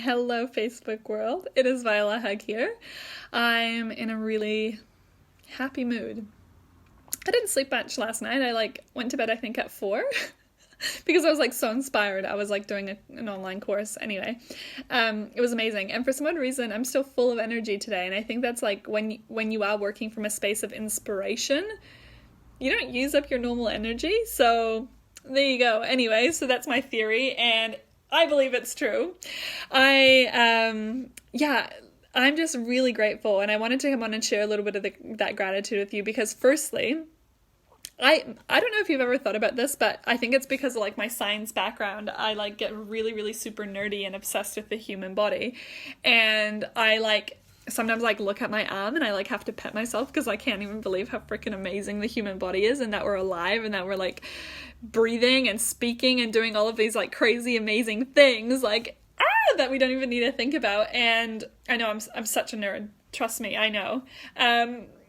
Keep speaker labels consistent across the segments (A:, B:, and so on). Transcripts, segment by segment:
A: Hello, Facebook world. It is Viola Hug here. I'm in a really happy mood. I didn't sleep much last night. I went to bed I think at 4 because I was so inspired. I was doing an online course anyway. It was amazing. And for some odd reason, I'm still full of energy today. And I think that's when you are working from a space of inspiration, you don't use up your normal energy. So there you go. Anyway, so that's my theory, and I believe it's true. I'm just really grateful, and I wanted to come on and share a little bit of that gratitude with you because firstly, I don't know if you've ever thought about this, but I think it's because of my science background. I get really, really super nerdy and obsessed with the human body, and I sometimes look at my arm and I have to pet myself because I can't even believe how freaking amazing the human body is, and that we're alive and that we're breathing and speaking and doing all of these crazy amazing things that we don't even need to think about. And I know I'm such a nerd, trust me, I know.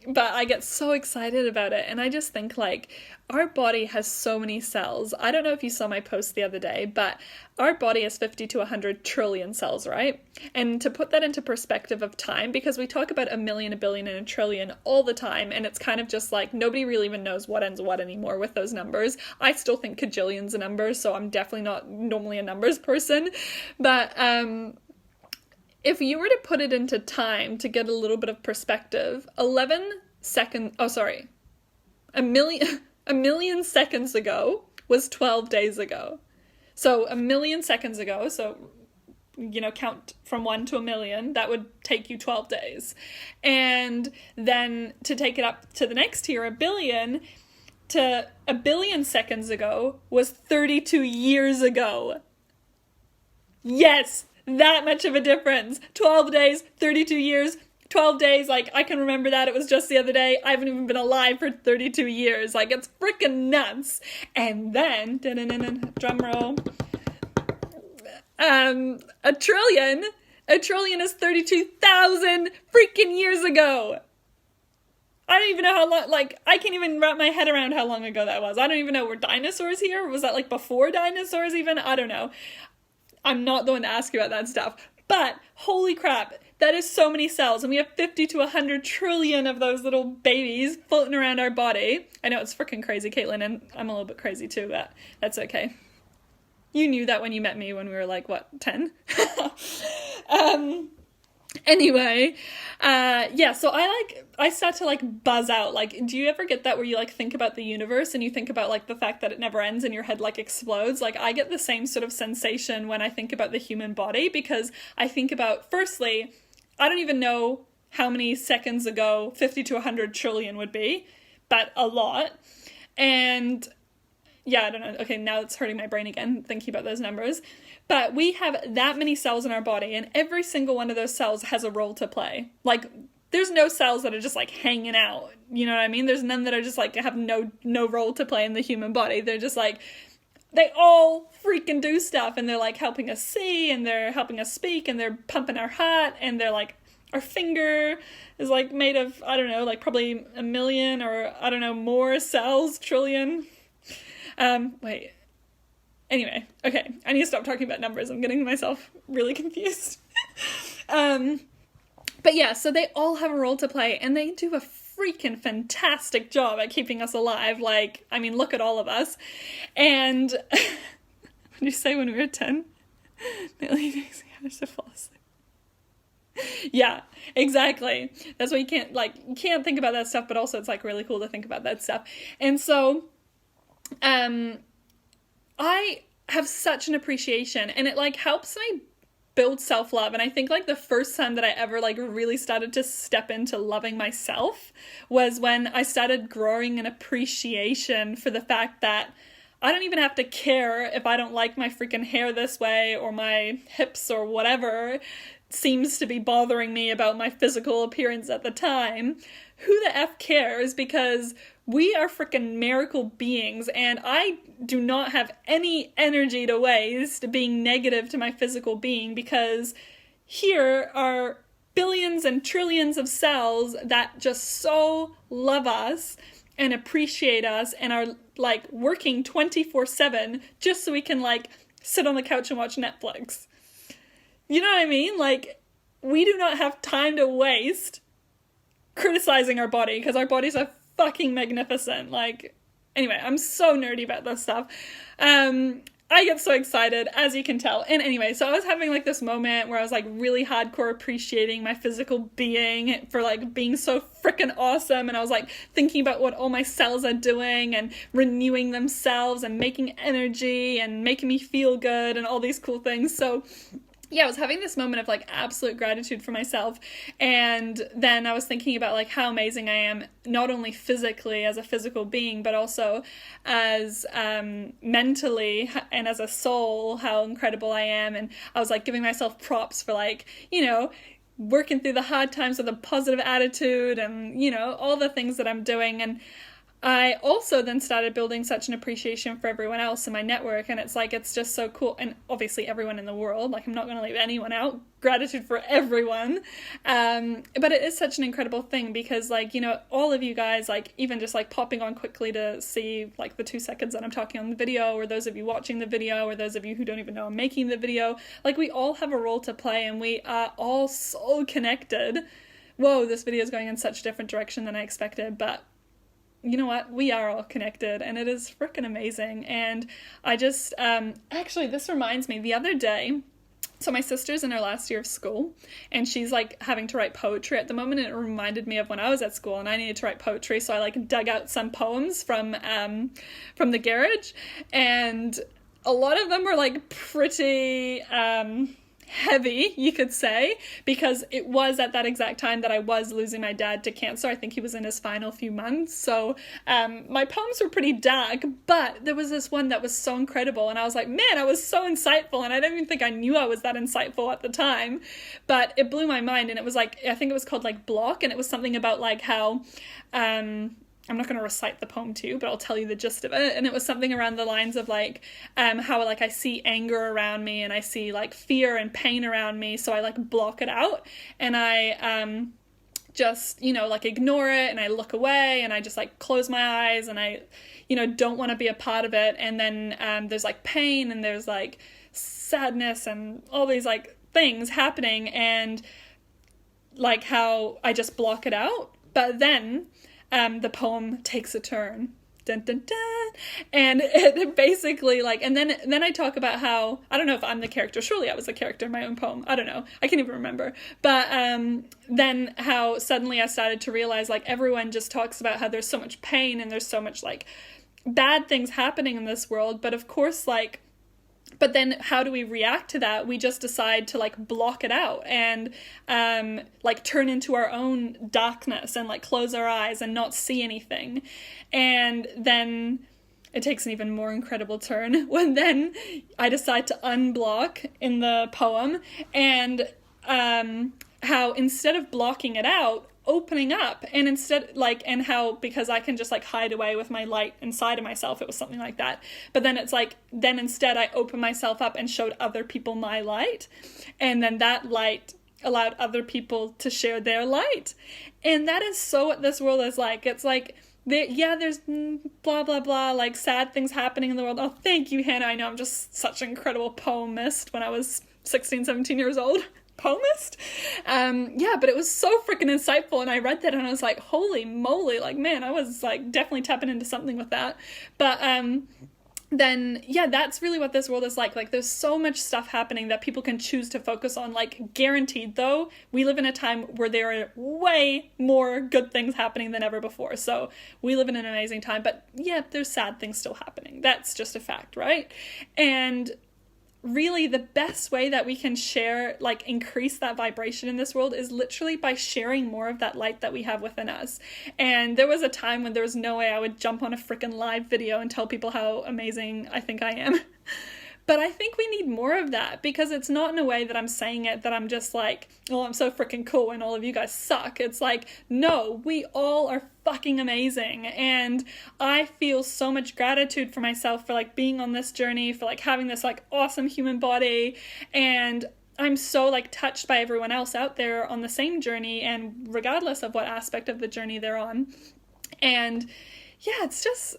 A: But I get so excited about it, and I just think our body has so many cells. I don't know if you saw my post the other day, but our body has 50 to 100 trillion cells, right? And to put that into perspective of time, because we talk about a million, a billion, and a trillion all the time, and it's kind of just nobody really even knows what ends what anymore with those numbers. I still think cajillion's a number, so I'm definitely not normally a numbers person. But if you were to put it into time to get a little bit of perspective, a million seconds ago was 12 days ago. So a million seconds ago, so, count from 1 to a million, that would take you 12 days. And then to take it up to the next tier, a billion seconds ago was 32 years ago. Yes! That much of a difference. 12 days, 32 years, 12 days, I can remember that. It was just the other day. I haven't even been alive for 32 years. It's freaking nuts. And then, drum roll, a trillion is 32,000 freaking years ago. I don't even know how long, I can't even wrap my head around how long ago that was. I don't even know, were dinosaurs here? Was that before dinosaurs even? I don't know. I'm not the one to ask you about that stuff. But, holy crap, that is so many cells, and we have 50 to 100 trillion of those little babies floating around our body. I know it's freaking crazy, Caitlin, and I'm a little bit crazy too, but that's okay. You knew that when you met me when we were 10? Anyway, so I start to buzz out. Do you ever get that where you think about the universe and you think about the fact that it never ends and your head explodes? I get the same sort of sensation when I think about the human body, because I think about, firstly, I don't even know how many seconds ago 50 to 100 trillion would be, but a lot. And yeah, I don't know. Okay, now it's hurting my brain again, thinking about those numbers. But we have that many cells in our body, and every single one of those cells has a role to play. There's no cells that are just hanging out. You know what I mean? There's none that are just have no role to play in the human body. They're just they all freaking do stuff, and they're helping us see, and they're helping us speak, and they're pumping our heart, and they're our finger is made of, I don't know, probably a million or I don't know, more cells, trillion. Wait. Anyway, okay, I need to stop talking about numbers. I'm getting myself really confused. But yeah, so they all have a role to play, and they do a freaking fantastic job at keeping us alive. Look at all of us. And what did you say when we were 10? Million days ago to fall asleep. Yeah, exactly. That's why you can't think about that stuff, but also it's really cool to think about that stuff. And so, I have such an appreciation, and it helps me build self-love. And I think the first time that I ever really started to step into loving myself was when I started growing an appreciation for the fact that I don't even have to care if I don't like my freaking hair this way, or my hips, or whatever seems to be bothering me about my physical appearance at the time. Who the F cares? Because we are freaking miracle beings, and I do not have any energy to waste being negative to my physical being, because here are billions and trillions of cells that just so love us and appreciate us and are working 24/7 just so we can sit on the couch and watch Netflix. You know what I mean? Like, we do not have time to waste criticizing our body, because our bodies are fucking magnificent. Like, anyway, I'm so nerdy about this stuff. I get so excited, as you can tell. And anyway, so I was having like this moment where I was like really hardcore appreciating my physical being for like being so freaking awesome. And I was like thinking about what all my cells are doing and renewing themselves and making energy and making me feel good and all these cool things. So yeah, I was having this moment of like absolute gratitude for myself. And then I was thinking about like how amazing I am, not only physically as a physical being, but also as mentally and as a soul, how incredible I am. And I was like giving myself props for like, you know, working through the hard times with a positive attitude and, you know, all the things that I'm doing. And I also then started building such an appreciation for everyone else in my network, and it's like, it's just so cool. And obviously everyone in the world, like I'm not going to leave anyone out, gratitude for everyone. But it is such an incredible thing because like, you know, all of you guys, like even just like popping on quickly to see like the 2 seconds that I'm talking on the video, or those of you watching the video, or those of you who don't even know I'm making the video, like we all have a role to play and we are all so connected. Whoa, this video is going in such a different direction than I expected, but you know what? We are all connected and it is freaking amazing. And I just, actually, this reminds me, the other day, so my sister's in her last year of school and she's like having to write poetry at the moment. And it reminded me of when I was at school and I needed to write poetry. So I like dug out some poems from the garage, and a lot of them were like pretty, heavy, you could say, because it was at that exact time that I was losing my dad to cancer. I think he was in his final few months. So my poems were pretty dark, but there was this one that was so incredible. And I was like, man, I was so insightful. And I don't even think I knew I was that insightful at the time, but it blew my mind. And it was like, I think it was called like Block. And it was something about like how, I'm not going to recite the poem to you, but I'll tell you the gist of it. And it was something around the lines of like, how like I see anger around me and I see like fear and pain around me. So I like block it out and I, just, you know, like ignore it and I look away and I just like close my eyes and I, you know, don't want to be a part of it. And then, there's like pain and there's like sadness and all these like things happening and like how I just block it out. But then, the poem takes a turn. Dun, dun, dun. And it basically like, and then I talk about how, I don't know if I'm the character, surely I was the character in my own poem, I don't know, I can't even remember, but then how suddenly I started to realize like everyone just talks about how there's so much pain and there's so much like bad things happening in this world, but of course like, but then how do we react to that? We just decide to like block it out and like turn into our own darkness and like close our eyes and not see anything. And then it takes an even more incredible turn when then I decide to unblock in the poem and how instead of blocking it out, opening up and instead like, and how because I can just like hide away with my light inside of myself, it was something like that, but then it's like then instead I opened myself up and showed other people my light, and then that light allowed other people to share their light. And that is so what this world is like. It's like there's blah blah blah like sad things happening in the world. Oh, thank you, Hannah. I know I'm just such an incredible poemist when I was 16-17 years old. Poemist? Yeah, but it was so freaking insightful, and I read that and I was like, holy moly, like, man, I was like definitely tapping into something with that. But then yeah, that's really what this world is like. Like there's so much stuff happening that people can choose to focus on. Like guaranteed though, we live in a time where there are way more good things happening than ever before. So we live in an amazing time, but yeah, there's sad things still happening. That's just a fact, right? And really the best way that we can share, like increase that vibration in this world is literally by sharing more of that light that we have within us. And there was a time when there was no way I would jump on a freaking live video and tell people how amazing I think I am. But I think we need more of that, because it's not in a way that I'm saying it that I'm just like, oh, I'm so freaking cool and all of you guys suck. It's like, no, we all are fucking amazing. And I feel so much gratitude for myself for like being on this journey, for like having this like awesome human body. And I'm so like touched by everyone else out there on the same journey, and regardless of what aspect of the journey they're on. And yeah, it's just,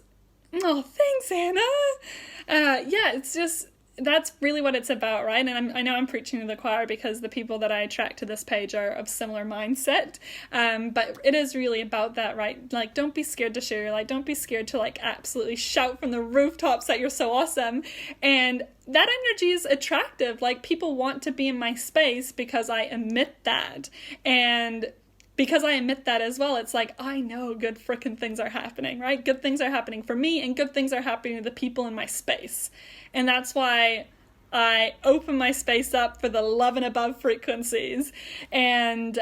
A: oh, thanks, Anna. Yeah, it's just, that's really what it's about, right? And I know I'm preaching to the choir because the people that I attract to this page are of similar mindset. But it is really about that, right? Like, don't be scared to share your light. Don't be scared to like absolutely shout from the rooftops that you're so awesome. And that energy is attractive. Like, people want to be in my space because I emit that. And because I emit that as well, it's like, I know good frickin' things are happening, right? Good things are happening for me, and good things are happening to the people in my space. And that's why I open my space up for the love and above frequencies, and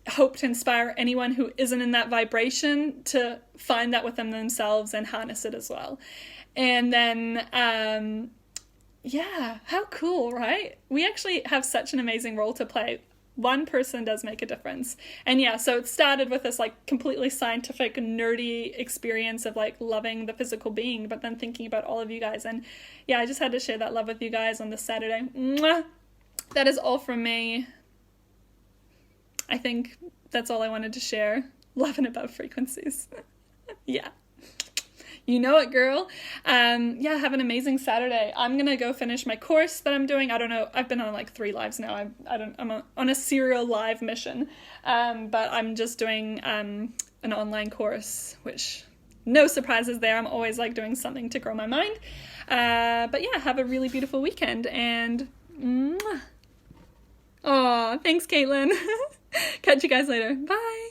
A: hope to inspire anyone who isn't in that vibration to find that within themselves and harness it as well. And then, yeah, how cool, right? We actually have such an amazing role to play. One person does make a difference. And yeah, so it started with this like completely scientific, nerdy experience of like loving the physical being, but then thinking about all of you guys. And yeah, I just had to share that love with you guys on this Saturday. Mwah! That is all from me. I think that's all I wanted to share. Love and above frequencies. Yeah. You know it, girl. Yeah, have an amazing Saturday. I'm gonna go finish my course that I'm doing. I don't know. I've been on like 3 lives now. I'm on a serial live mission. But I'm just doing an online course, which no surprises there. I'm always like doing something to grow my mind. But yeah, have a really beautiful weekend, and oh, thanks, Caitlin. Catch you guys later. Bye.